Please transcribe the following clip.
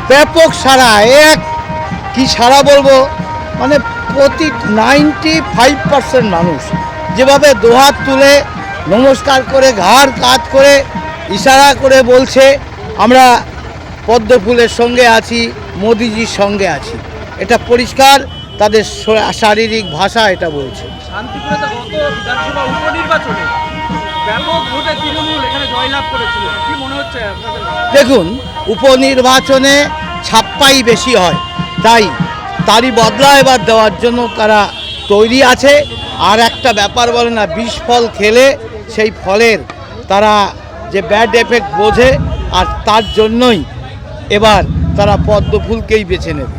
ব্যাপক সাড়া, এক কি সাড়া বলবো, মানে প্রতি 95% মানুষ যেভাবে দোহাত তুলে নমস্কার করে ঘাড় কাত করে ইশারা করে বলছে আমরা পদ্মফুলের সঙ্গে আছি, মোদিজির সঙ্গে আছি, এটা পরিষ্কার তাদের শারীরিক ভাষা এটা বলছে। শান্তিপুরে তো গত বিধানসভা উপনির্বাচনে ব্যাপক ভোটে তৃণমূল এখানে জয়লাভ করেছিল, কি মনে হচ্ছে আপনাদের? দেখুন, উপনির্বাচনে ছাপ্পাই বেশি হয়, তারই বদলা এবার দেওয়ার জন্য তারা তৈরি আছে। আর একটা ব্যাপার বলে না, বিষ ফল খেলে সেই ফলের তারা যে ব্যাড এফেক্ট বোঝে, আর তার জন্যই এবার তারা পদ্মফুলকেই বেছে নেবে।